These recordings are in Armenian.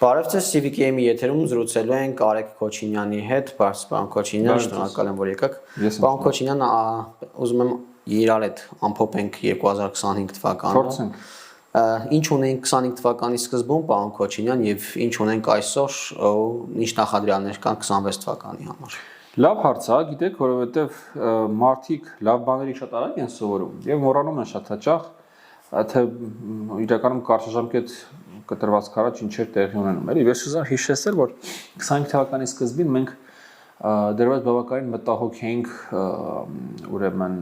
Բարև ձեզ, CVK-ի եթերում զրուցելու ենք Արեգ Քոչինյանի հետ, պարոն Քոչինյան, շնորհակալ եմ, որ եկաք։ Պարոն Քոչինյան, ուզում եմ իրար հետ ամփոփենք 2025 թվականը։ Ինչ ունենք 25 թվականի սկզբում, պարոն Քոչինյան, եւ ինչ ունենք այսօր, ինչ նախադրյալներ կան 26 թվականի համար։ Լավ հարց է, գիտեք, որովհետեւ մարդիկ լավ բաների շատ արագ են սովորում եւ մոռանում են շատ հաճախ, թե իրականում կարճաժամկետ կտրվածք առաջ ինչեր տեղի ունենում էլի։ Ես ուզում եմ հիշեցնել, որ 25 թվականի սկզբին մենք դեռևս բավականին մտահոգ էինք ուրեմն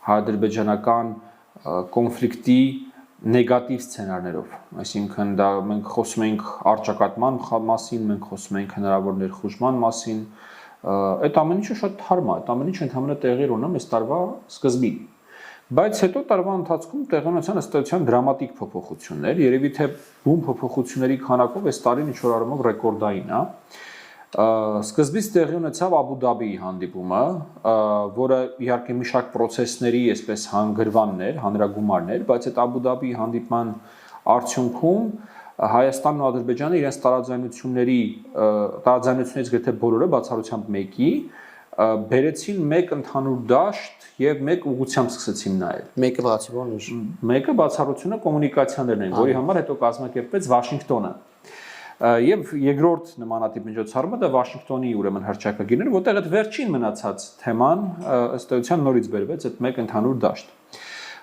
հայ-ադրբեջանական կոնֆլիկտի նեգատիվ սցենարներով, այսինքն դա մենք խոսում ենք առճակատման մասին, մենք խոսում ենք հնարավոր ներխուժման մասին, այդ ամեն ինչը շատ թարմ է, այդ ամեն ինչը ընդհանրապես տեղի ունեմ այս տարվա սկզբին։ Բայց հետո տարվա ընթացքում տեղի ունեցան ըստ էության դրամատիկ փոփոխություններ, երևի թե բուն փոփոխությունների քանակով այս տարին ինչ որ առումով ռեկորդային է։ Սկզբից տեղի ունեցավ Աբու Դաբիի հանդիպումը, որը իհարկե մի շարք process-ների, այսպես հանգրվաններ, հանրագումարներ, բայց այդ Աբու Դաբիի հանդիպման արդյունքում Հայաստանն ու Ադրբեջանը իրենց տարաձայնություններից գրեթե բոլորը բացառությամբ մեկի բերեցին մեկ ընդհանուր դաշտ եւ մեկ ուղղությամբ սկսեցին նայել։ Մեկը բացի ո՞րն է։ Մեկը բացառությունը կոմունիկացիաներն են, որի համար հետո կազմակերպվեց Վաշինգտոնը։ Եվ երկրորդ նմանատիպ միջոցառումը դա Վաշինգտոնի ուրեմն հռչակագիրն էր, որտեղ այդ վերջին մնացած թեման ըստ էության նորից բերվեց այդ մեկ ընդհանուր դաշտ։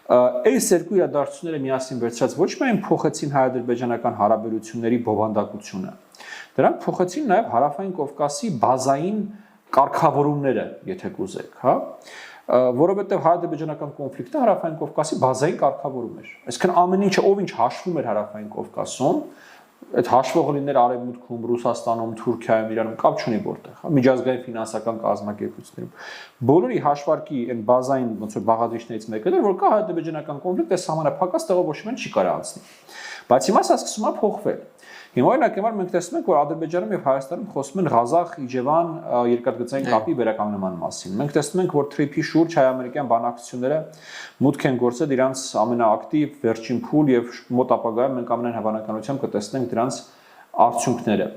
Այս երկու իրադարձությունները միասին վերցրած ոչ միայն փոխեցին հայ-ադրբեջանական հարաբերությունների բովանդակությունը, դրանք փոխեցին նաև Հարավային Կովկասի բազային կարգավորումները, եթե կուզեք, հա, որովհետև հայ-ադրբեջանական կոնֆլիկտը Հարավային Կովկասի բազային կարգավորում էր։ Այսինքն ամեն ինչը ով ինչ հաշվում էր Հարավային Կովկասում, այդ հաշվողը լիներ Արևմուտքում, Ռուսաստանում, Թուրքիայում, Իրանում, կապ չունի որտեղ, հա, միջազգային ֆինանսական կազմակերպություններում։ Բոլորի հաշվարկի այն բազային ոնց որ բաղադրիչներից մեկը էր, որ կա հայ-ադրբեջանական կոնֆլիկտ, այս սահմանափակած տեղով ոչ մի չի կարող անցնի։ Բայց հիմա սա սկսում է փոխվել։ Հիմա օրինակ մենք տեսնում ենք, որ Ադրբեջանում եւ Հայաստանում խոսում են Ղազախ-Իջևան երկաթգծային կապի վերականգնման մասին։ Մենք տեսնում ենք, որ TRIP-ի շուրջ հայ-ամերիկյան բանակցությունները մուտք են գործել իրանց ամենաակտիվ վերջին փուլ եւ մոտ ապագայում մենք ամենայն հավանականությամբ կտեսնենք դրանց արդյունքները։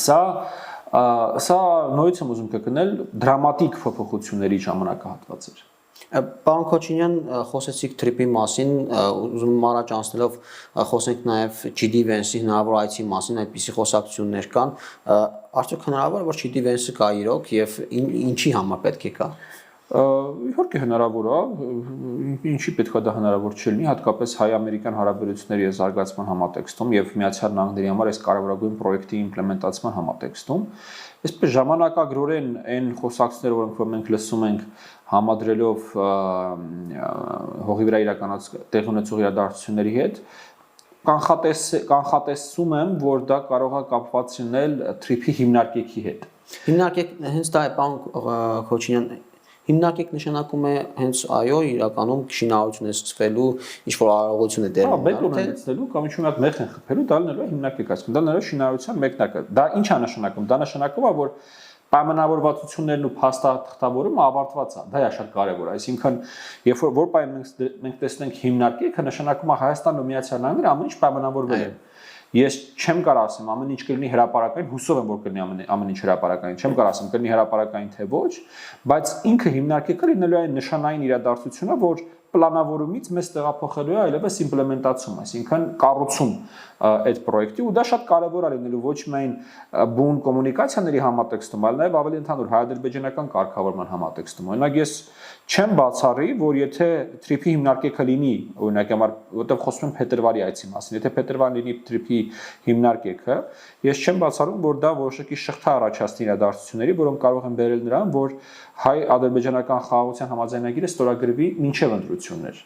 Սա նույնիսկ եմ ուզում կգնել դրամատիկ փոփոխությունների ժամանակահատված էր։ Պարոն Քոչինյան, խոսեցիք TRIP-ի մասին, ուզում եմ առաջ անցնելով խոսենք նաև GD Vance-ի հնարավոր այցի մասին, այդպիսի խոսակցություններ կան։ Արդյոք հնարավոր է, որ GD Vance-ը կա իրոք եւ ինչի համար պետք է կա։ Իհարկե հնարավոր է, ինչի պետք է դա հնարավոր չլինի, հատկապես հայ-ամերիկյան հարաբերությունների զարգացման համատեքստում եւ Միացյալ Նահանգների համար այս կարևորագույն պրոյեկտի իմպլեմենտացման համատեքստում։ Այսպես ժամանակագրորեն այն խոսակցները, որոնք մենք լսում ենք համադրելով հողի վրա տեղի ունեցող իրադարձությունների հետ, կանխատեսում եմ, որ դա կարող է կապված լինել TRIP-ի հիմնարկեքի հետ։ Հիմնարկեք հենց դա է, պարոն Քոչինյան, հիմնարկեք նշանակում է հենց այո, իրականում շինարարություն է սկսվելու, ինչ որ արարողություն է դեռ ունենալու կամ ինչ-որ մի հատ մեղ են խփելու, դա լինելու է հիմնարկեք, այսինքն դա լինելու է շինարարության մեկնարկը։ Դա ինչ է նշանակում։ Դա նշանակում է, որ պայմանավորվածություններն ու փաստաթղթավորումը ավարտված է։ Դա է շատ կարևոր։ Այսինքն, երբ որ պայն մենք տեսնենք հիմնարկեքը, նշանակում է Հայաստանն ու Միացյալ Նահանգները ամեն ինչ պայմանավորվել են։ Ես չեմ կարող ասեմ ամեն ինչ կլինի հրապարակային, հուսով եմ որ կլինի ամեն ինչ հրապարակային, չեմ կարող ասեմ կլինի հրապարակային թե ոչ, բայց ինքը հիմնարկեքը լինելու է նշանային իրադարձությունը, որ պլանավորումից մեզ տեղափոխելու է այլևս իմպլեմենտացում, այսինքն կառուցում այդ պրոյեկտի ու դա շատ կարևոր է լինելու ոչ միայն բուն կոմունիկացիաների համատեքստում, այլ նաև ավելի ընդհանուր հայ-ադրբեջանական կարգավորման համատեքստում։ Օրինակ ես չեմ բացառի, որ եթե TRIP-ի հիմնարկեքը լինի, օրինակ համար, որտեղ խոսում եմ փետրվարի այցի մասին, եթե փետրվարին լինի TRIP-ի հիմնարկեքը, ես չեմ բացառում, որ դա որոշակի շղթա առաջացնի իրադարձությունների, որոնք կարող են բերել նրան, որ հայ-ադրբեջանական խաղաղության համաձայնագիրը ստորագրվի մինչև ընտրություններ։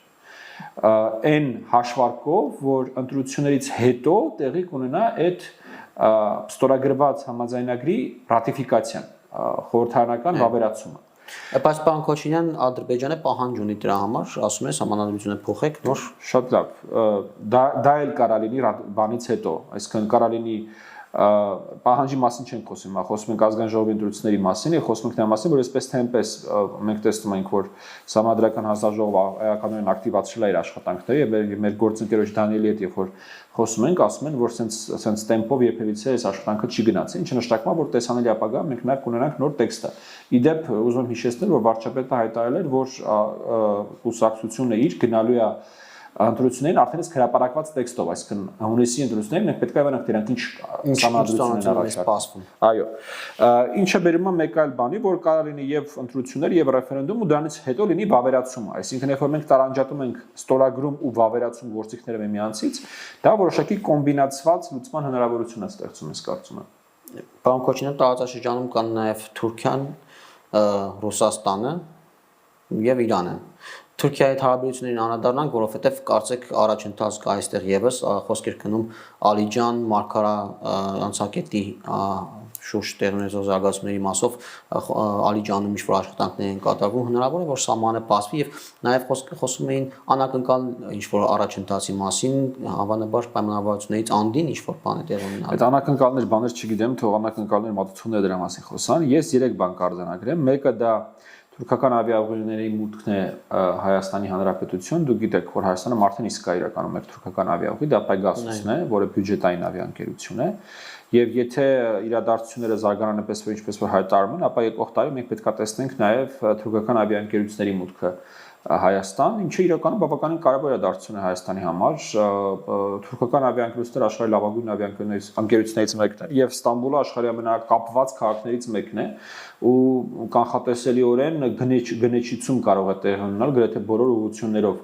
Այն հաշվարկով, որ ընտրություններից հետո տեղի կունենա այդ ստորագրված համաձայնագրի ռատիֆիկացիան, խորհրդարանական վավերացումը։ Բայց պարոն Քոչինյան, Ադրբեջանը պահանջ ունի դրա համար, ասում է համանadrությունը փոխեք նոր։ Շատ լավ։ Դա էլ կարա լինի բանից հետո, այսինքն կարա լինի պահանջի մասին չենք խոսում, խոսում ենք ազգային ժողովի ընտրությունների մասին, եւ խոսում ենք նրա մասին, որ այսպես թե այնպես մենք տեսնում ենք, որ Սահմանադրական հանձնաժողովը էականորեն ակտիվացրել է իր աշխատանքները եւ մեր գործընկերոջ Դանիելի հետ երբ որ խոսում ենք, ասում են, որ սենց տեմպով երբևիցե այս աշխատանքը չի գնացի, ինչը նշանակում է, որ տեսանելի ապագա մենք նաեւ կունենանք նոր տեքստը։ Իդեպ ուզում եմ հիշեցնել, որ վարչապետը հայտարարել էր, որ կուսակցությունը իր գնալու է ընտրություններին արդեն իսկ հրապարակված տեքստով, այսինքն հունիսի ընտրություններին մենք պետք է իմանանք դրանք ինչ սահմանադրություններ առաջարկում։ Այո։ Ինչը բերում է մեկ այլ բանի, որ կարող լինի եւ ընտրություններ եւ ռեֆերենդում ու դրանից հետո լինի վավերացումը, այսինքն երբ որ մենք տարանջատում ենք ստորագրում ու վավերացում գործիքները միմյանցից, դա որոշակի կոմբինացված լուծման հնարավորություն է ստեղծում, ես կարծում եմ։ Պարոն Քոչինյան, տարածաշրջանում կան նաեւ Թուրքիան, Ռուսաստանը եւ Իրանը։ Թուրքիայի հետ հարաբերություններին անդրադառնանք, որովհետև կարծեք առաջընթաց կա այստեղ եւս խոսքեր գնում Ալիջան, Մարգարա անցակետի շուրջ տեղ ունեցող զարգացումների մասով Ալիջանում ինչ-որ աշխատանքներ են կատարվում, հնարավոր է որ սահմանը բացվի եւ նաեւ խոսում էին անակնկալ ինչ-որ առաջընթացի մասին, հավանաբար պայմանավորվածություններից անդին ինչ-որ բան է տեղ ունենալու։ Այդ անակնկալներ բաներ չգիտեմ, թող անակնկալներ մատուցումներ դրա մասին խոսան։ Ես 3 բան կարձանագրեմ։ Մեկը դա թուրքական ավիաուղիների մուտքն է Հայաստանի Հանրապետություն, դուք գիտեք, որ Հայաստանը արդեն իսկ է իրականում એક թուրքական ավիաուղի, դա Pegasus-ն է, որը բյուջետային ավիաընկերություն է, եւ եթե իրադարձությունները զարգանան այնպես որ ինչպես որ հայտարարում են, ապա եկող տարի մենք պետք է տեսնենք նաեւ թուրքական ավիաընկերությունների մուտքը Հայաստան, ինչը իրականում բավականին կարևոր է դարձնում Հայաստանի համար, թուրքական ավիաընկերությունները աշխարհի լավագույն ավիաընկերություններից մեկն է եւ Ստամբուլը աշխարհի ամենակապված քաղաքներից մեկն է ու կանխատեսելիորեն գնեչիցում կարող է տեղ ունենալ գրեթե բոլոր ուղղություններով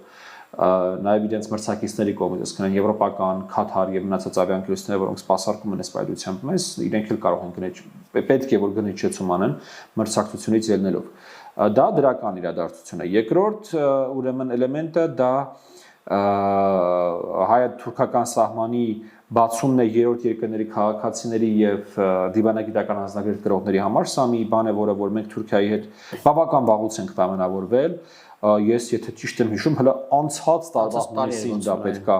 նաև իրենց մրցակիցների կողմից, այսինքն եվրոպական, Քաթար եւ մնացած ավիաընկերությունները, որոնք սպասարկում են այս պայծությամբ մեզ, իրենք էլ կարող են պետք է որ գնեչիցում անեն մրցակցությունից ելնելով։ Դա դրական իրադարձություն է։ Երկրորդ ուրեմն էլեմենտը դա հայ-թուրքական սահմանի բացումն է երրորդ երկրների քաղաքացիների եւ դիվանագիտական անձնագրեր կրողների համար, սա մի բան է, որը որ մենք Թուրքիայի հետ բավական վաղուց ենք պայմանավորվել։ Ես եթե ճիշտ եմ հիշում, հələ անցած տարվա հունիսին դա պետքա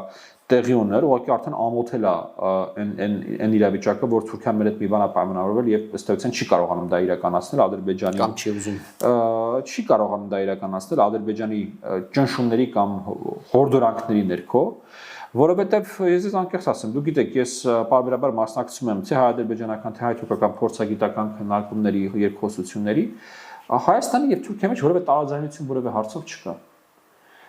տեղի ուներ, ուղղակի արդեն ամոթել է այն իրավիճակը, որ Թուրքիան մեր հետ մի բան է պայմանավորվել եւ ըստ էության չի կարողանում դա իրականացնել Ադրբեջանի կամ չի ուզում չի կարողանում դա իրականացնել Ադրբեջանի ճնշումների կամ հորդորանքների ներքո, որովհետեւ ես անկեղծ ասեմ, դուք գիտեք, ես պարբերաբար մասնակցում եմ թե հայ-ադրբեջանական, թե հայ-թուրքական փորձագիտական քննարկումների, երկխոսությունների, Հայաստանի եւ Թուրքիայի մեջ որևէ տարաձայնություն որևէ հարցով չկա։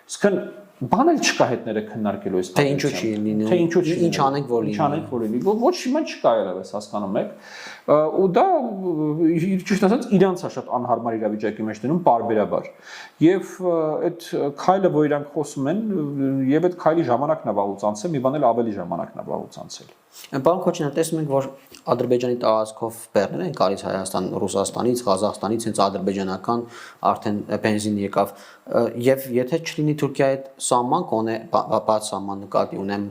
Իսկն բան էլ չկա հետները քննարկելու այս թե ինչու չի լինի, թե ինչու չի, ինչ անենք որ լինի, ինչ անենք որ լինի, ոչ մի բան չկա ելևս, հասկանում եք, ու դա ճիշտ ասած իրանց է շատ անհարմար իրավիճակի մեջ դնում պարբերաբար։ Եվ այդ քայլը, որ իրանք խոսում են, եւ այդ քայլի ժամանակն է վաղուց անցել, մի բան էլ ավելի ժամանակն է վաղուց անցել։ Պարոն Քոչինյան, տեսնում ենք, որ Ադրբեջանի տարածքով բեռներ են գալիս Հայաստան, Ռուսաստանից, Ղազախստանից, հենց ադրբեջանական արդեն բենզին եկավ, եւ եթե չլինի Թուրքիայի հետ սահման կոնե բաց սահման նկատի ունեմ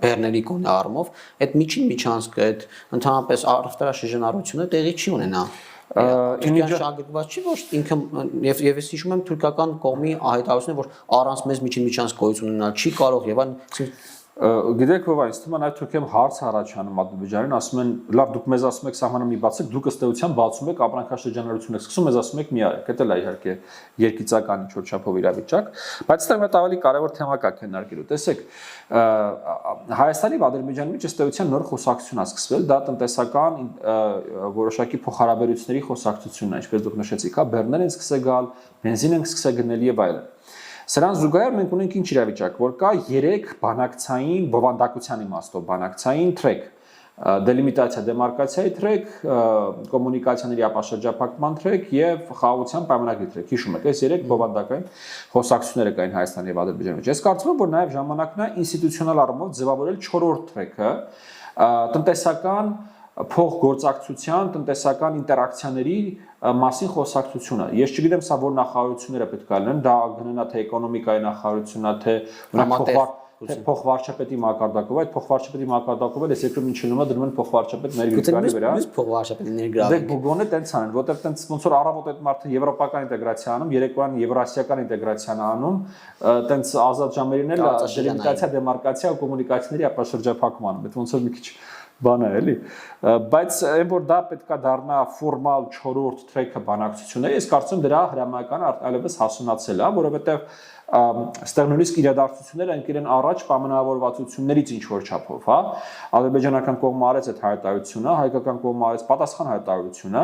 բեռների կոնե առումով, այդ միջին միջանցքը, այդ ընդհանրապես առևտրաշրջանառությունը տեղի չի ունենա։ Թուրքիան շահագրգռված չի, որ ինքը եւ ես հիշում եմ թուրքական կողմի հայտարարությունը, որ առանց մեզ միջին միջանցք գոյություն ունենալ չի կարող եւ այն Գիտեք ով այս թվում նաև Թուրքիայում հարց առաջանում Ադրբեջանին, ասում են, լավ դուք մեզ ասում եք սահմանը մի բացեք, դուք ըստ էության բացում եք ապրանքաշրջանառություն եք սկսում, մեզ ասում եք մի արեք, դա էլ է իհարկե երկիծական ինչ-որ չափով իրավիճակ, բայց այստեղ մեծ ավելի կարևոր թեմա կա քննարկելու։ Տեսեք, Հայաստանի եւ Ադրբեջանի մեջ ըստ էության նոր խոսակցություն է սկսվել, դա տնտեսական որոշակի փոխհարաբերությունների խոսակցությունն է, ինչպես դուք նշեցիք, հա, բեռներ են սկսել գալ, բենզին են սկսել գնել եւ այլն։ Սրան զուգահեռ մենք ունենք ինչ իրավիճակ, որ կա 3 բանակցային բովանդակության իմաստով բանակցային թրեք, դելիմիտացիա, դեմարկացիայի թրեք, կոմունիկացիաների ապաշրջափակման թրեք եւ խաղաղության պայմանագրի թրեք։ Հիշում եք, այս 3 բովանդակային խոսակցությունները կային Հայաստանի եւ Ադրբեջանի մեջ։ Ես կարծում եմ, որ նաեւ ժամանակն է ինստիտուցիոնալ առումով ձևավորել 4-րդ թրեքը, տնտեսական փոխգործակցության, տնտեսական ինտերակցիաների մասին խոսակցությունը։ Ես չգիտեմ սա որ նախարարությունները պետք է լինեն, դա գնանա թե էկոնոմիկայի նախարարությունն է, թե փոխվարչապետի մակարդակով, այդ փոխվարչապետի մակարդակով էլ ես երկրում ինչ լինում է դնում են փոխվարչապետ ներգրավի վրա։ Իսկ փոխվարչապետի ներգրավի։ Դե գոնե տենց անեն, որտեղ տենց ոնց որ առավոտ այդ մարդը եվրոպական ինտեգրացիա անում, երեկոյան եվրասիական ինտեգրացիան անում, տենց ազատ ժամերին էլ դելիմիտացիա, դեմարկացիա ու կոմունիկացիաների ապաշրջափակում անում։ Այդ ոնց որ մի քիչ բան է, էլի։ Բայց այն որ դա պետքա դառնա ֆորմալ 4-րդ թրեքը բանակցությունների, ես կարծում դրա հրամայականը այլևս հասունացել է, որովհետև այստեղ նույնիսկ իրադարձությունները ընկել են առաջ պայմանավորվածություններից ինչ որ չափով, հա։ Ադրբեջանական կողմը արեց այդ հայտարարությունը, հայկական կողմը արեց պատասխան հայտարարությունը,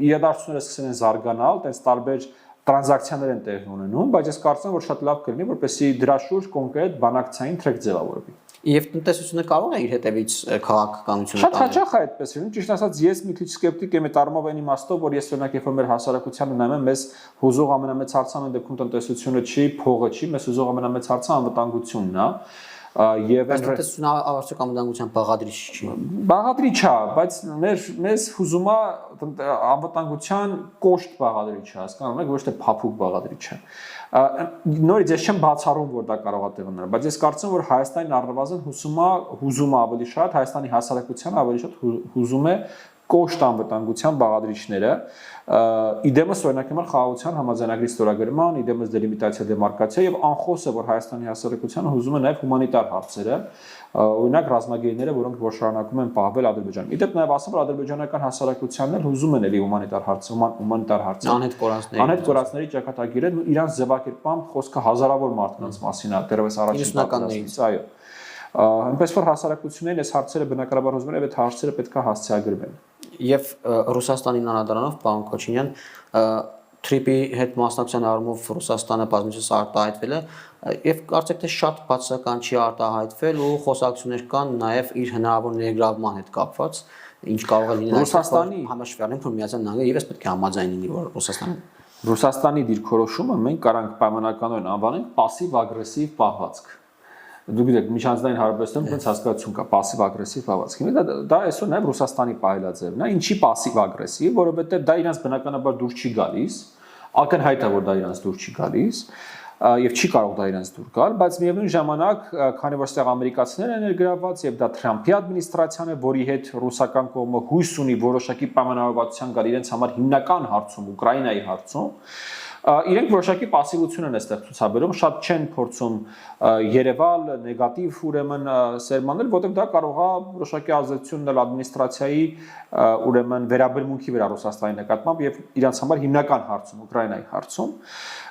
իրադարձությունները սկսել են զարգանալ, այդպես տարբեր տրանզակցիաներ են տեղի ունենում, բայց ես կարծում եմ, որ շատ լավ կլինի, որպեսզի դրա շուրջ կոնկրետ բանակցային թրեք ձևավորվի։ Եվ տնտեսությունը կարող է իր հետևից քաղաքականությունը Շատ հաճախ է այդպես լինում, ճիշտ ասած, ես մի քիչ սկեպտիկ եմ այդ առումով այն իմաստով, որ ես օրինակ երբ որ մեր հասարակությանը նայում եմ, մեզ հուզող ամենամեծ հարցը այն դեպքում տնտեսությունը չի, փողը չի, մեզ հուզող ամենամեծ հարցը անվտանգությունն է։ Եվ այս տնտեսությունը արդյոք անվտանգության բաղադրիչ չի։ Բաղադրիչ է, բայց մեզ հուզում է անվտանգության կոշտ բաղադրիչ է, հասկանում եք, ոչ թե փափուկ բաղադրիչ է։ Նորից ես չեմ բացառում, որ դա կարող է տեղ ունենալ, բայց ես կարծում եմ, որ Հայաստանին առնվազն հուզում է ավելի շատ, Հայաստանի հասարակությանը ավելի շատ հուզում է կոշտ անվտանգության բաղադրիչները, իդեմս օրինակ հիմա խաղաղության համաձայնագրի ստորագրման, իդեմս դելիմիտացիա դեմարկացիա եւ անխոս է, որ Հայաստանի հասարակությանը հուզում է նաեւ հումանիտար հարցերը, օրինակ ռազմագերիները, որոնք որ շարունակում են պահվել Ադրբեջանում։ Իդեպ նաեւ ասեմ, որ ադրբեջանական հասարակությանն էլ հուզում են էլի հումանիտար հարցը, անհետ կորածների ճակատագիրը, իրանց ձևակերպման խոսքը հազարավոր մարդկանց մասին է, դեռևս առաջին պատերազմից, այո։ Այնպես որ հասարակություններին այս հարցերը բնականաբար ուզում են եւ այդ հարցերը պետքա հասցեագրվեն։ Եվ Ռուսաստանին անդրադառնալով, պարոն Քոչինյան, թրիպի հետ մասնակցության առումով Ռուսաստանը բազմիցս արտահայտվել է եւ կարծեք թե շատ բացական չի արտահայտվել ու խոսակցություններ կան նաեւ իր հնարավոր ներգրավման հետ կապված, ինչ կարող է լինել Ռուսաստանի համաշխարհային որ Միացյալ Նահանգները եւս պետք է համաձայնեն որ Ռուսաստանի դիրքորոշումը մենք կարանք պայմանականորեն անվանենք պասիվ-ագրեսիվ պահվածք։ Դուք գիտեք, միջանձնային հարաբերությունում ոնց հասկացություն կա պասիվ-ագրեսիվ պահվածք։ Դա այսօր նաև Ռուսաստանի պահելաձևն է։ Ինչի պասիվ-ագրեսիվ, որովհետև դա իրանց բնականաբար դուր չի գալիս, ակնհայտ է, որ դա իրանց դուր չի գալիս, եւ չի կարող դա իրանց դուր գալ, բայց միևնույն ժամանակ, քանի որ այստեղ ամերիկացիներ են ներգրավված եւ դա Թրամփի ադմինիստրացիան է, որի հետ ռուսական կողմը հույս ունի որոշակի պայմանավորվածության գալ իրենց համար հիմնական հարցում, Ուկրաինայի հարցում, իրենք որոշակի пассивություն են այստեղ ցուցաբերում, շատ չեն փորձում երևալ, նեգատիվ ուրեմն սերմանել, որտեղ դա կարող է որոշակի ազդեցություն ունենալ ադմինիստրացիայի ուրեմն վերաբերմունքի վրա Ռուսաստանի նկատմամբ եւ իրենց համար հիմնական հարցում, Ուկրաինայի հարցում։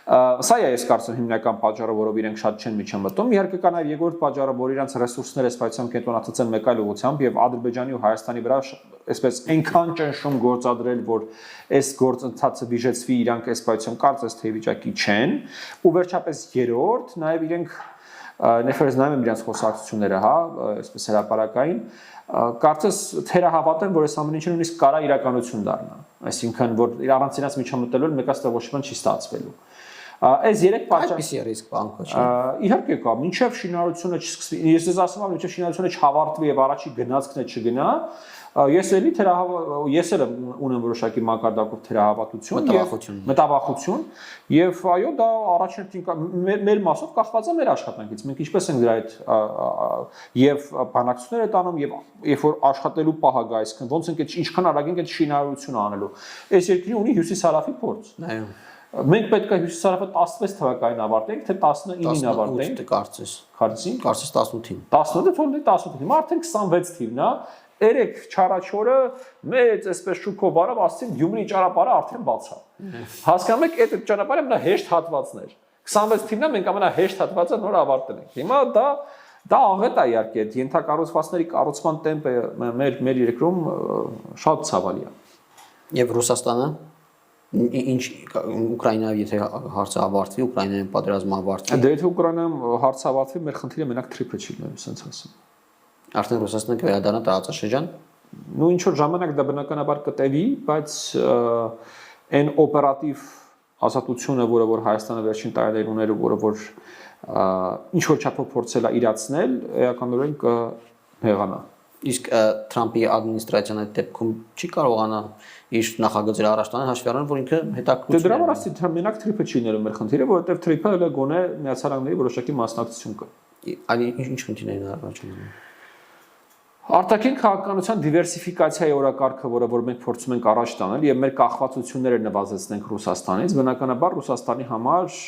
Սա է ես կարծում հիմնական պատճառը, որով իրենք շատ չեն միջամտում։ Իհարկե կա նաև երկրորդ պատճառը, որ իրենց ռեսուրսները սպայցիան կենտրոնացած են մեկ այլ ուղղությամբ եւ Ադրբեջանի ու Հայաստանի վրա այսպես այնքան ճնշում գործադրել, որ այս գործընթացը դիժեցվի, իրանք այս պայծիան կարծես թե վիճակի չեն։ Ու վերջապես երրորդ, նաև իրենք ներφերս նայում են իրենց խոսակցությունները, հա, այսպես հրապարակային, կարծես թերահավատ են, որ այս ամեն ինչը նույնիսկ կարա իրականություն դառնա։ Այսինքն, որ առանց իրենց միջամտելու մեկաստեղ ոչ մի բան չի ստացվելու։ Այս երեք պատճառի ռիսկ բան Քոչինյան։ Իհարկե կա, մինչև շինարարությունը չսկսվի, ես ասում եմ, մինչև շինարարությունը չհավարտվի եւ առաջի գնացքն չգնա, ես էլի ես էլ ունեմ որոշակի մակարդակով թերահավատություն եւ մտավախություն եւ այո դա առաջին մեր մասով կախված է մեր աշխատանքից մենք ինչպես ենք դրա այդ եւ բանակցություններ տանում եւ երբ որ աշխատելու պահը գա այսինքն ոնց ենք ինչքան արագ ենք այդ շինարարությունը անելու այս երկրի ունի հյուսիսարավի փորձ այո մենք պետք է հյուսիսարավը 16 թվականին ավարտենք թե 19-ին ավարտենք կարծես 18-ին 18-ը թողնի 18-ին հիմա արդեն 26 թիվն է Երեք չարաչորը մեծ այսպես շուկով արավ, ասեցին Գյումրի ճանապարհը արդեն բաց է։ Հասկանում եք, այդ ճանապարհը ամենահեշտ հատվածն էր։ 26 թիվն է մենք ամենահեշտ հատվածը նոր ավարտել ենք։ Հիմա դա աղետ է իհարկե, այդ ենթակառուցվածքների կառուցման տեմպը մեր երկրում շատ ցավալի է։ Եվ Ռուսաստանը ինչ Ուկրաինայով եթե հարցը ավարտվի, Ուկրաինայում պատերազմը ավարտվի։ Դե եթե Ուկրաինայում հարցը ավարտվի, մեր խնդիրը մենակ թրիփը չի լինելու, ասենց ասեմ։ Արդեն Ռուսաստանը կվերադառնա տարածաշրջան։ Նու ինչ որ ժամանակ դա բնականաբար կտևի, բայց այն օպերատիվ ազատությունը, որը Հայաստանը վերջին տարիներին ուներ, որը որ ինչ որ չափով փորձել է իրացնել, էականորեն կհեղանա։ Իսկ Թրամփի ադմինիստրացիան այդ դեպքում չի կարողանա իր նախագծերը առաջ տանել, հաշվի առնելով, որ ինքը հետաքրքիր է։ Դրա համար ասի մենակ թրիփը չի լինելու մեր խնդիրը, որովհետև թրիփը հələ գոնե Միացյալ Նահանգների որոշակի մասնակցություն կա։ Այլ ինչ խնդիրներ են առաջանում։ Արտաքին քաղաքականության դիվերսիֆիկացիայի օրակարգը, որ մենք փորձում ենք առաջ տանել եւ մեր կախվածությունները նվազեցնենք Ռուսաստանից, բնականաբար Ռուսաստանի համար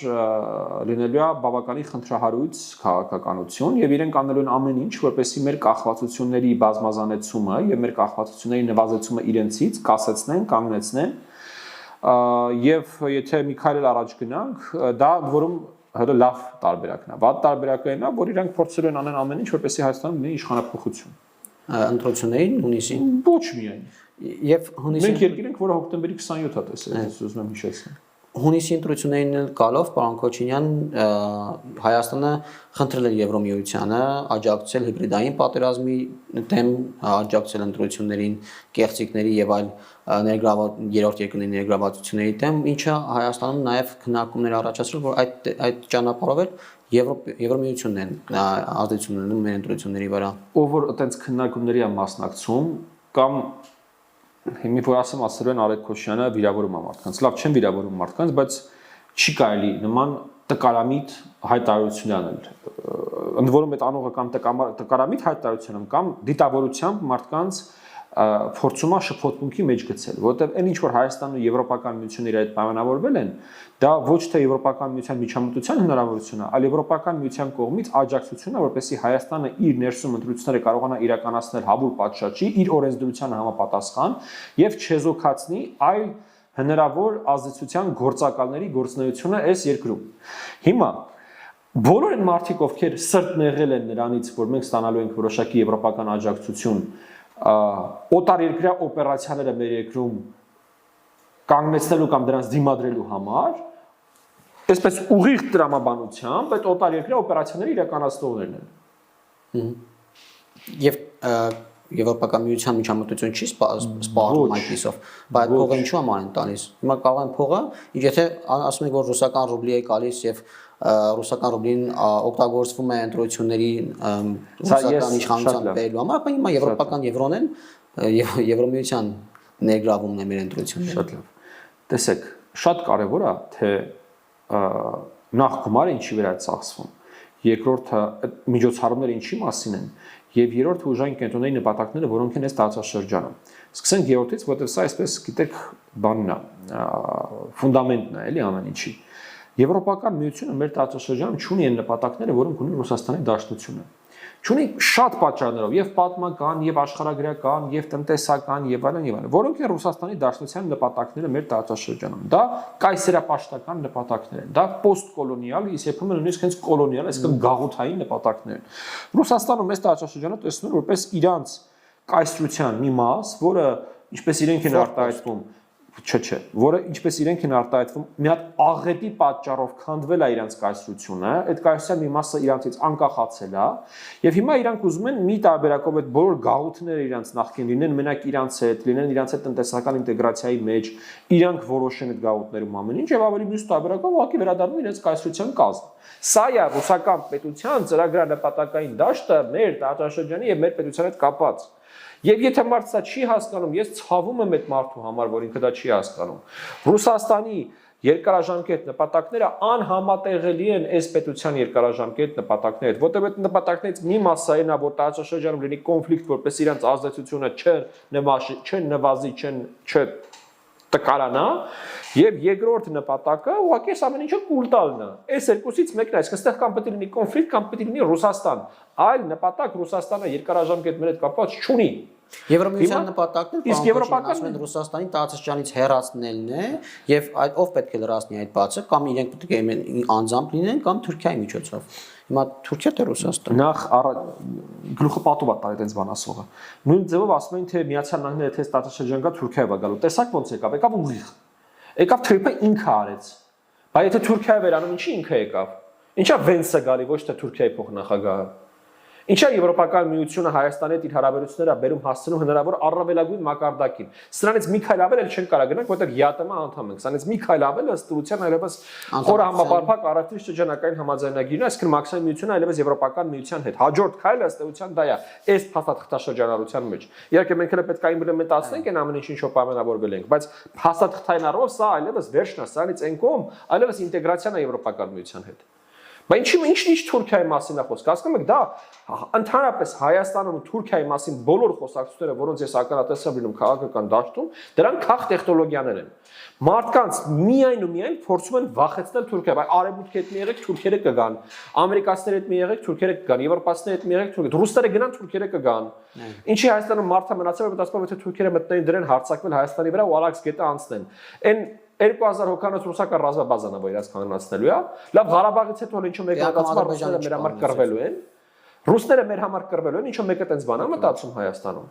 լինելու է բավականին խնդրահարույց քաղաքականություն եւ իրենք անելու են ամեն ինչ, որպեսզի մեր կախվածությունների բազմազանեցումը եւ մեր կախվածությունների նվազեցումը իրենցից կասեցնեն, կանգնեցնեն եւ եթե մի քայլ առաջ գնանք, դա որում հələ լավ տարբերակն է։ Վատ տարբերակը այն է, որ իրենք փորձել են անեն ամեն ինչ, որպեսզի Հայաստանում լինի իշխանափոխություն։ Ընտրություններին հունիսին ոչ միայն եւ հունիսին մենք երկիր ենք, որը հոկտեմբերի 27-ը տեսել, ես ուզում եմ հիշեցնել։ Հունիսի ընտրություններին գալով պարոն Քոչինյան Հայաստանը խնդրել է Եվրոմիությանը աջակցել հիբրիդային պատերազմի դեմ, աջակցել ընտրություններին, կեղծիքների եւ այլ երրորդ երկրների ներգրավվածությունների դեմ, ինչը Հայաստանում նաեւ քննարկումներ առաջացրել, որ այդ ճանապարհով էլ Եվրոմիությունն են ազդեցություն ունենում մեր ընտրությունների վրա։ Ով որ այտենց քննարկումների է մասնակցում կամ հիմի որ ասել են Արեգ Քոչյանը վիրավորում է մարդկանց, լավ չեն վիրավորում մարդկանց, բայց չի կարելի նման տկարամիտ հայտարարություն անել։ Ընդ որում այդ անողը կամ տկարամիտ հայտարարություն կամ դիտավորությամբ մարդկանց փորձում է շփոթմունքի մեջ գցել, որովհետև այն ինչ որ Հայաստանն ու Եվրոպական միությունն իրար հետ պայմանավորվել են, դա ոչ թե Եվրոպական միության միջամտության հնարավորությունն է, այլ Եվրոպական միության կողմից աջակցությունն է, որպեսզի Հայաստանը իր ներսում ընտրությունները կարողանա իրականացնել հավուր պատշաճի, իր օրենսդրությանը համապատասխան եւ չեզոքացնի այլ հնարավոր ազդեցության գործակալների գործունեությունը այս երկրում։ Հիմա բոլոր այն մարդիկ, ովքեր սրտն եղել են նրանից, որ մենք ստանալու ենք որոշակի եվրոպական աջակցություն օտարերկրյա օպերացիաները մեր երկրում կանգնեցնելու կամ դրանց դիմադրելու համար, այսպես ուղիղ տրամաբանությամբ այդ օտարերկրյա օպերացիաները իրականացնողներն են։ Եվ Եվրոպական միության միջամտություն չի սպառում այդպիսով, բայց փողը ինչու համար են տալիս։ Հիմա կարող են փողը, եթե ասում եք որ ռուսական ռուբլի է գալիս եւ ռուսական ռուբլին օգտագործվում է ընտրությունների ռուսական իշխանության բերելու համար, ապա հիմա եվրոպական եվրոն են եւ Եվրոմիության ներգրավումն է մեր ընտրությունները։ Շատ լավ։ Տեսեք, շատ կարեւոր է թե նախ գումարը ինչի վրա է ծախսվում, երկրորդը միջոցառումները ինչի մասին են եւ երրորդը ուժային կենտրոնների նպատակները, որոնք են այս տարածաշրջանում։ Սկսենք երրորդից, որովհետեւ սա այսպես գիտեք բանն է, ֆունդամենտն է, էլի ամեն ինչի։ Եվրոպական միությունը մեր տարածաշրջանում ունի այն նպատակները, որոնք ունի Ռուսաստանի Դաշնությունը։ Ունի շատ պատճառներով, եւ պատմական, եւ աշխարհագրական, եւ տնտեսական, եւ այլն, որոնք են Ռուսաստանի Դաշնության նպատակները մեր տարածաշրջանում։ Դա կայսերապաշտական նպատակներ են, դա պոստկոլոնիալ, իսկ նույնիսկ հենց կոլոնիալ, այսինքն գաղութային նպատակներ են։ Ռուսաստանը մեծ տարածաշրջանը տեսնում է որպես իրանց կայսրության մի մաս, որը ինչպես իրենք են արտահայտվում, որը ինչպես իրենք են արտահայտվում, մի հատ աղետի պատճառով քանդվել է իրանց կայսրությունը, այդ կայսրության մի մասը իրանցից անկախացել է, եւ հիմա իրանք ուզում են մի տարբերակով այդ բոլոր գաղութները իրանց նախկին լինեն մենակ իրանց հետ, լինեն իրանց հետ տնտեսական ինտեգրացիայի մեջ, իրանք որոշեն այդ գաղութներում ամեն ինչ եւ ավելի մյուս տարբերակով ուղղակի վերադառնում իրենց կայսրության կազմ։ Սա է ռուսական պետության ծրագրանպատակային դաշտը մեր տարածաշրջանի եւ մեր պետության հետ կապած։ Եվ եթե մարդը դա չի հասկանում, ես ցավում եմ այդ մարդու համար, որ ինքը դա չի հասկանում։ Ռուսաստանի երկարաժամկետ նպատակները անհամատեղելի են այս պետության երկարաժամկետ նպատակների հետ, որտեղ այդ նպատակներից մի մասը այն է, որ տարածաշրջանում լինի կոնֆլիկտ, որպես իրանց ազդեցությունը չնվազի, չտկարանա, եւ երկրորդ նպատակը ուղղակի ամեն ինչը կուլ տալն է։ Այս երկուսից մեկն է, այսինքն այստեղ կամ պետք է լինի կոնֆլիկտ, կամ պետք է լինի Ռուսաստան։ Այլ նպատակ Ռուսաստանը երկարաժամկետ մեր հետ կապված չունի։ Եվրոմիության նպատակն է, իսկ Եվրոպական Ռուսաստանի տարածաշրջանից հեռացնելն է, եւ ով պետք է լրացնի այդ բացը, կամ իրենք պետք է անձամբ լինեն, կամ Թուրքիայի միջոցով։ Հիմա Թուրքիա թե Ռուսաստան։ Նախ գլուխը պատով է տալի այդպես բան ասողը։ Նույն ձևով ասում են թե Միացյալ Նահանգները թե տարածաշրջան կա Թուրքիա է գալու։ Տեսակ ոնց եկավ ուղիղ։ Եկավ Թրիպը ինքը արեց։ Բայց եթե Թուրքիա վերանում, ինչի ինքը եկավ։ Ինչա Վենսը գալի, ոչ թե Թուրքիայի փոխնախագահը։ Ինչա Եվրոպական միությունը Հայաստանի հետ իր հարաբերությունները բերում հասցնու հնարավոր առավելագույն մակարդակին։ Սրանից մի քայլ ավել էլ չեն կարող գնանք, որտեղ ԵԱՏՄ անդամ ենք։ Սրանից մի քայլ ավել ըստ ուրության այլևս խորը համապարփակ առևտրի շրջանակային համաձայնագիրն է, այսինքն մաքսիմալ միությունը այլևս Եվրոպական միության հետ։ Հաջորդ քայլը ըստ ուրության դա է, այս փաստաթղթաշրջանառության մեջ։ Իհարկե մենք էլ պետք է իմպլեմենտացնենք այն ամեն ինչին շո պայմանավորվել ենք, բայց փաստաթղթային առումով սա այլևս վերջն է, սրանից այն կողմ այլևս ինտեգրացիան է Եվրոպական միության հետ։ Բայց ինչ Թուրքիայի մասին է խոսքը։ Հասկանում եք, դա ընդհանրապես Հայաստանում ու Թուրքիայի մասին բոլոր խոսակցությունները, որոնց ես ականատես եմ լինում քաղաքական դաշտում, դրանք քաղ տեխնոլոգիաներ են։ Մարդկանց միայն ու միայն փորձում են վախեցնել Թուրքիա, բայց արևմուտքի հետ մի եղեք Թուրքերը կգան, ամերիկացիների հետ մի եղեք Թուրքերը կգան, եվրոպացիների հետ մի եղեք Թուրքերը, ռուսները գնան Թուրքերը կգան։ Ինչի Հայաստանում մարդը մնացել է, մտածում է, թե Թուրքերը մտնեն դրեն հարձակվել Հայաստանի վրա ու Արաքս գետը անցնեն։ Այն 2000 հոգանոց ռուսական ռազմաբազան է, որ իրաց կանգնացնելու է։ Լավ, Ղարաբաղից հետո ինչու մեկը մտածում է ռուսները մեր համար կռվելու են։ Ռուսները մեր համար կռվելու են, ինչու մեկը տենց բան է մտածում Հայաստանում։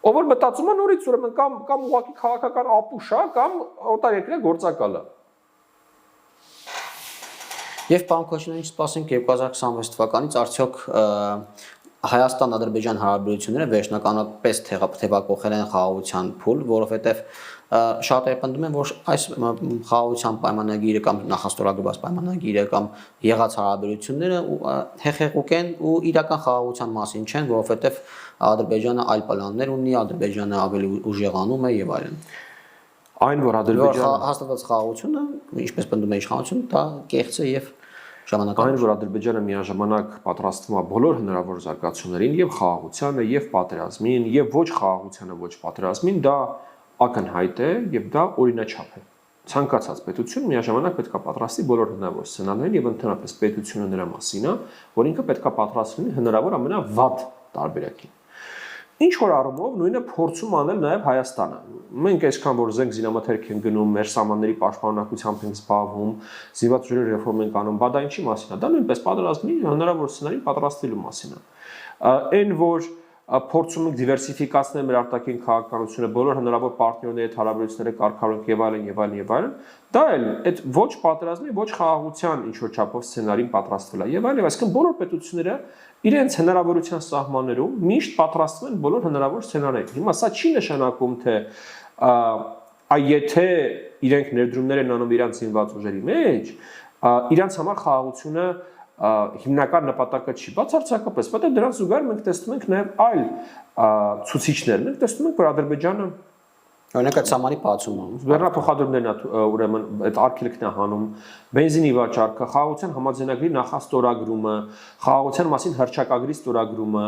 Ով որ մտածում է նորից ուրեմն կամ ուղղակի քաղաքական ապուշ է, կամ օտարերկրյա գործակալ է։ Եվ պարոն Քոչինյան, ինչ սպասենք 2026 թվականից, արդյոք Հայաստան-Ադրբեջան հարաբերությունները վերջնականապես թևակողել են խաղաղության փուլ, որովհետև շատերը պնդում են, որ այս խաղաղության պայմանագիրը կամ նախաստորագրված պայմանագիրը կամ եղած հարաբերությունները հեղեղուկ են ու իրական խաղաղության մասին չեն, որովհետև Ադրբեջանը այլ պլաններ ունի, Ադրբեջանը ավելի ուժեղանում է եւ այլն։ Այն որ Ադրբեջանը հաստատված խաղաղությունը, ինչպես պնդում է իշխանությունը, դա կեղծ է եւ ժամանակավոր։ Այն որ Ադրբեջանը միաժամանակ պատրաստվում է բոլոր հնարավոր զարգացումներին եւ խաղաղությանը եւ պատերազմին եւ ոչ խաղաղությանը ոչ պատերազմին, դա ակնհայտ է եւ դա օրինաչափ է։ Ցանկացած պետություն միաժամանակ պետք է պատրաստի բոլոր հնարավոր սցենարներին եւ ընդհանրապես պետությունը նրա մասին է, որ ինքը պետք է պատրաստվի հնարավոր ամենավատ տարբերակին։ Ինչ որ առումով նույնը փորձում անել նաեւ Հայաստանը։ Մենք այսքան որ զենք զինամթերք են գնում, մեր սահմանների պաշտպաննակությամբ ենք զբաղվում, զինված ուժերի ռեֆորմ ենք անում, բա դա ինչի մասին է։ Դա նույնպես պատրաստի հնարավոր սցենարին պատրաստելու մասին է։ Այն որ փորձում ենք դիվերսիֆիկացնել մեր արտաքին քաղաքականությունը, բոլոր հնարավոր պարտներների հետ հարաբերությունները կարգավորենք եւ այլն եւ այլն եւ այլն, դա էլ այդ ոչ պատերազմի, ոչ խաղաղության ինչ որ չափով սցենարին պատրաստվել է եւ այլն, այսինքն բոլոր պետությունները իրենց հնարավորության սահմաններում միշտ պատրաստվում են բոլոր հնարավոր սցենարերին։ Հիմա սա չի նշանակում, թե եթե իրենք ներդրումներ են անում իրանց զինված ուժերի մեջ, իրանց համար խաղաղությունը հիմնական նպատակը չի, բացարձակապես, որտեղ դրան զուգահեռ մենք տեսնում ենք նաև այլ ցուցիչներ, մենք տեսնում ենք, որ Ադրբեջանը օրինակ այդ սահմանի բացումը, վերնափոխադրումներն է ուրեմն այդ արգելքն է հանում, բենզինի վաճառքը, խաղաղության համաձայնագրի նախաստորագրումը, խաղաղության մասին հռչակագրի ստորագրումը,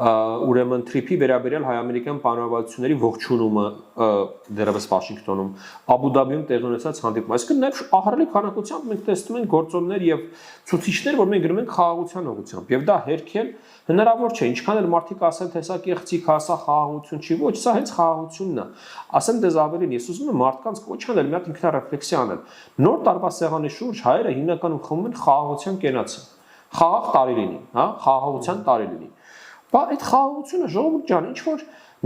ուրեմն թրիփի վերաբերյալ հայ-ամերիկյան պայմանավորվածությունների ողջունումը դեռևս Վաշինգտոնում, Աբու Դաբիում տեղի ունեցած հանդիպումը, այսինքն նաև ահռելի քանակությամբ մենք տեսնում ենք գործոններ եւ ցուցիչներ, որ մենք գնում ենք խաղաղության ուղղությամբ, եւ դա հերքել հնարավոր չէ, ինչքան էլ մարդիկ ասեն, թե սա կեղծիք է, սա խաղաղություն չի, ոչ, սա հենց խաղաղությունն է։ Ասեմ դες ավելին, ես ուզում եմ մարդկանց կոչ անել, մի հատ ինքնարեֆլեքսիա անել։ Նոր տարվա սեղանի շուրջ հայերը հիմնականում խմում են խաղաղության կենացը։ Խաղաղ տարի լինի, հա, խաղաղության տարի լինի։ Բա այդ խաղաղությունը ժողովուրդ ջան, ինչ որ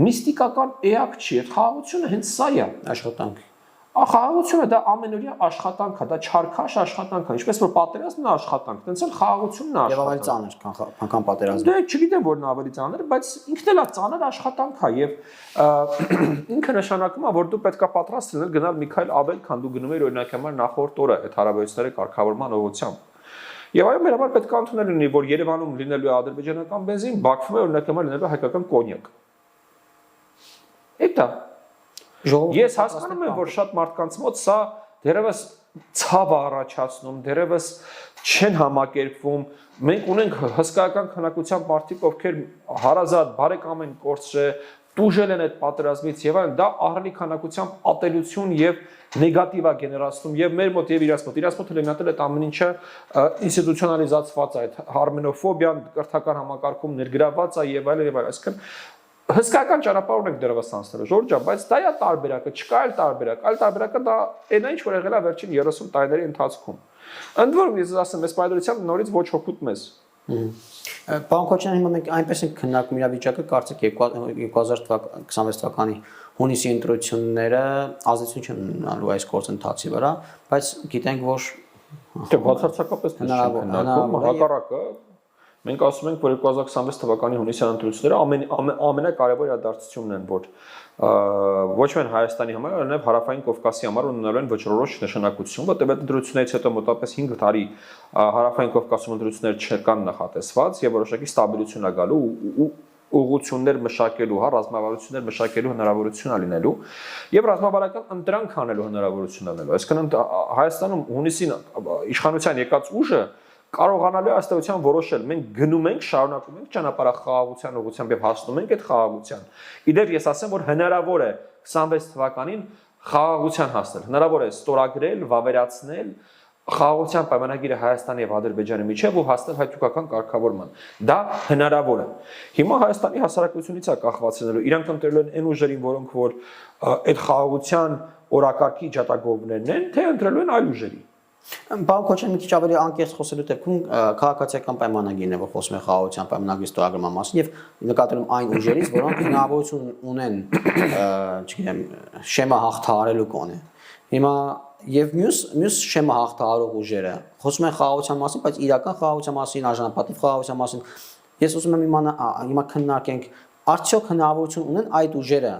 միստիկական էակ չի, այդ խաղաղությունը հենց սա է, աշխատանք։ Խաղաղությունը դա ամենօրյա աշխատանք է, դա չարքաշ աշխատանք է, ինչպես որ պատերազմն է աշխատանք, տենց էլ խաղաղությունն է աշխատանք։ Եվ ավելի ծանր, քան պատերազմը։ Դե չգիտեմ որն ավելի ծանր է, բայց ինքն էլ է ծանր աշխատանք է եւ ինքը նշանակում է, որ դու պետքա պատրաստ լինել գնալ մի քայլ ավել, քան դու գնում ես օրինակ համար նախորդ օրը այդ հարաբերությունների կարգավորման ուղղությամբ։ Եվ այո, մեր համար պետք է ընդունել լինի, որ Երևանում լինելու է ադրբեջանական բենզին, Բաքվում է օրինակ համար լինելու է հայկական կոնյակ։ Էդ է։ Ես հասկանում եմ, որ շատ մարդկանց մոտ սա դերևս ցավ առաջացնում, դերևս չեն համակերպվում։ Մենք ունենք հսկայական քանակությամբ մարդիկ, ովքեր հարազատ, բարեկամ են կորցրել, տուժել են այդ պատերազմից եւ այլն, դա ահռելի քանակությամբ ատելություն եւ նեգատիվ է գեներացնում եւ մեր մոտ եւ իրաց մոտ էլ մտել այդ ամեն ինչը ինստիտուցիոնալիզացված է, այդ արմենոֆոբիան կրթական համակարգում ներգրաված է եւ այլն եւ այլն, այսինքն հսկայական ճանապարհ ունենք դեռևս անցնելու, Ժորժ ջան, բայց դա է տարբերակը, չկա այլ տարբերակ, այլ տարբերակը դա այնա ինչ որ եղել է վերջին 30 տարիների ընթացքում։ Ընդ որում ես ասեմ, այս պայմանությամբ նորից ոչ հոգուտ մեզ։ Պարոն Քոչինյան, հիմա մենք այնպես ենք քննարկում իրավիճակը, կարծեք 2026 թվականի հունիսի ընտրությունները ազդեցություն չեն ունենալու այս գործընթացի վրա, բայց գիտենք, որ դե բացարձակապես հնարավոր հակառակը մենք ասում ենք, որ 2026 թվականի հունիսյան ընտրությունները ամենակարևոր իրադարձությունն են, որ ոչ միայն Հայաստանի համար, այլև Հարավային Կովկասի համար ունենալու են վճռորոշ նշանակություն, որտեղ այդ ընտրություններից հետո մոտավորապես 5 տարի Հարավային Կովկասում ընտրություններ չկան նախատեսված եւ որոշակի ստաբիլիզացիա գալու ու ուղղություններ մշակելու, հա, ռազմավարություններ մշակելու հնարավորություն է լինելու եւ ռազմավարական ընտրանք անելու հնարավորություն ունենալու։ Այսինքն Հայաստանում հունիսին իշխանության եկած ուժը կարողանալու է ըստեյության որոշել։ Մենք գնում ենք, շարունակում ենք ճանապարհը խաղաղության ուղղությամբ եւ հասնում ենք այդ խաղաղության։ Իդեպ ես ասեմ, որ հնարավոր է 26 թվականին խաղաղության հասնել։ Հնարավոր է ստորագրել, վավերացնել խաղաղության պայմանագիրը Հայաստանի եւ Ադրբեջանի միջեւ ու հասնել հայ-թուրքական կարգավորման։ Դա հնարավոր է։ Հիմա Հայաստանի հասարակությունից է կախվածնելու։ Իրանք ընտրել են այն ուժերին, որոնք որ այդ խաղաղության օրակարգի ջատագովներն են, թե ընտրել են այլ ուժերի։ Բան Քոչյան մի քիչ ավելի անկեղծ խոսելու դեպքում քաղաքացիական պայմանագիրն է, որ խոսում է խաղաղության պայմանագրի ստորագրման մասին եւ նկատելով այն ուժերից, որոնք հնարավորություն ունեն, չգիտեմ, շեմը հաղթահարելու կոնե։ Հիմա եւ մյուս շեմը հաղթահարող ուժերը խոսում են խաղաղության մասին, բայց իրական խաղաղության մասին, արժանապատիվ խաղաղության մասին ես ուզում եմ իմանալ, հիմա քննարկենք, արդյոք հնարավորություն ունեն այդ ուժերը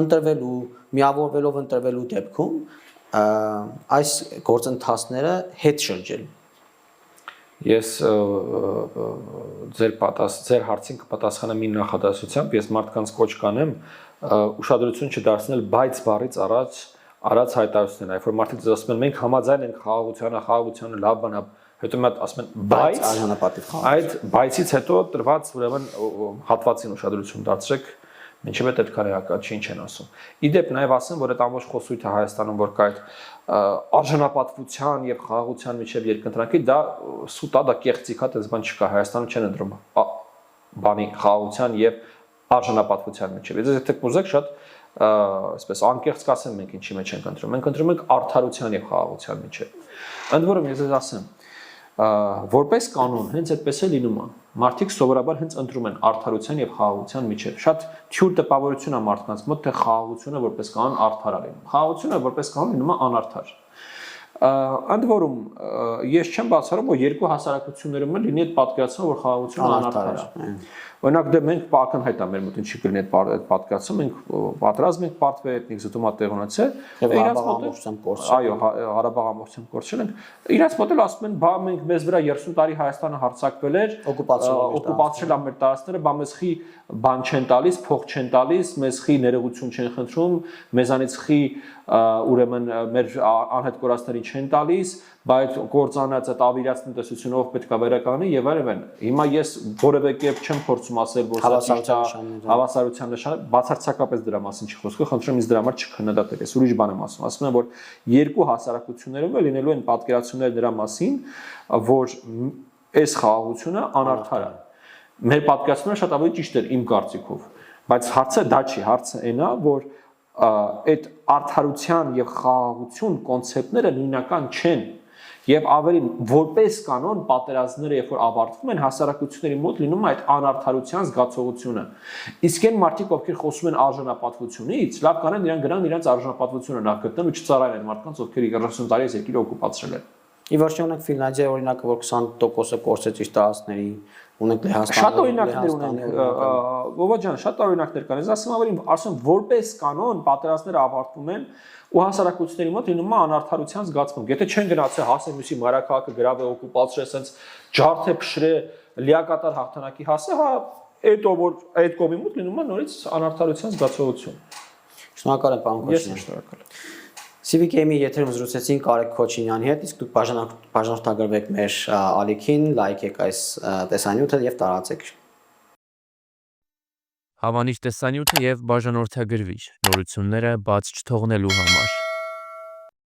ընտրվելու, միավորվելով ընտրվելու դեպքում այս գործընթացները հետ շրջել։ Ես ձեր հարցին կպատասխանեմ իմ նախադասությամբ, ես մարդկանց կոչ կանեմ ուշադրություն չդարձնել բայց բառից արած հայտարարություններ, այլ որ մարդիկ ասում են մենք համաձայն ենք խաղաղությանը լավ բան է, հետո մատ ասում են բայց արժանապատիվ խաղաղություն։ Այդ բայցից հետո տրված ուրեմն հատվածին ուշադրություն դարձրեք Ինչեւ է այդքան էական ինչ են ասում։ Իդեպ նաև ասեմ, որ այդ ամբողջ խոսույթը Հայաստանում որ կա այդ արժանապատվության եւ խաղաղության միջև երկընտրանքի դա սուտ է, դա կեղծիք է, այդպես բան չկա Հայաստանում չեն ընտրում բանի խաղաղության եւ արժանապատվության միջև։ Եթե կուզեք շատ այսպես անկեղծ կասեմ մենք ինչի մեջ ենք ընտրում։ Մենք ընտրում ենք արդարության եւ խաղաղության միջև։ Ընդ որում ես ասեմ որպես կանոն հենց այդպես է լինում է մարդիկ սովորաբար հենց ընտրում են արդարության եւ խաղաղության միջև շատ թյուր տպավորություն է մարդկանց մոտ թե խաղաղությունը որպես կանոն արդար է լինում խաղաղությունը որպես կանոն լինում է անարդար ընդ որում ես չեմ բացառում որ երկու հասարակություններում լինի այդ պատկերացումը որ խաղաղությունը անարդար է օրինակ դե մենք ակնհայտ է մեր մոտ ինչի կլինի այդ պատկերացումը մենք պատրաստ ենք պարտվել էթնիկ զտումա տեղ ունեցել իրաց մոտ այո Ղարաբաղ ամբողջությամբ կորցրել ենք իրաց մոտ էլ ասում են բա մենք մեզ վրա 30 տարի Հայաստանը հարձակվել էր օկուպացրել ամեր տարածքները բա մեզ խի բան չեն տալիս փող չեն տալիս մեզ խի ներողություն չեն խնդրում մեզանից խի ուրեմն մեր անհետ կորածներին չեն տալիս բայց կործանած այդ ավիրած տնտեսությունով պետք է վերականգնի եւ այլն հիմա ես որևէ կերպ չեմ փորձում ասել որ հավասարության նշանը բացարձակապես դրա մասին չի խոսքը խնդրում ինձ դրա համար չքննադատեք ես ուրիշ բան եմ ասում եմ որ երկու հասարակություններում է լինելու են պատկերացումներ դրա մասին որ այս խաղաղությունը անարդար է մեր պատկերացումը շատ ավելի ճիշտ է իմ կարծիքով բայց հարցը դա չի հարցը այնա որ այդ արդարության եւ խաղաղություն կոնցեպտները նույնական չեն եւ ավելին որպես կանոն պատերազմները երբ որ ավարտվում են հասարակությունների մոտ լինում է այդ անարդարության զգացողությունը իսկ այն մարդիկ ովքեր խոսում են արժանապատվությունից լավ կանեն իրան գնան իրենց արժանապատվությունը նախ գտնեն ու չծառայեն այն մարդկանց ովքեր 30 տարի այս երկիրը օկուպացրել են ի վերջո ունենք Ֆինլանդիայի օրինակը որ 20%-ը կորցրեց իր տարածքների ունենք Լեհաստանը շատ օրինակներ ունենք Վովա ջան շատ օրինակներ կան ես ասում ավելին ասում որպես կանոն պատերազմները ավարտվում են ու հասարակությունների մոտ լինում է անարդարության զգացմունք եթե չեն գնացել հասեմյուսի մայրաքաղաքը գրավե օկուպացրել sense ջարդե փշրե լիակատար հաղթանակի հասը հա այդ որ այդ կողմի մոտ լինում է նորից անարդարության զգացողություն շնորհակալ եմ պարոն Քոչինյան ես շնորհակալ եմ CVK-ի եթերում զրուցեցինք Կարեկ Քոչինյանի հետ, իսկ դուք բաժանորդագրվեք մեր ալիքին, լայքեք այս տեսանյութը եւ տարածեք։ Հավանիր տեսանյութը եւ բաժանորդագրվիր նորությունները բաց չթողնելու համար։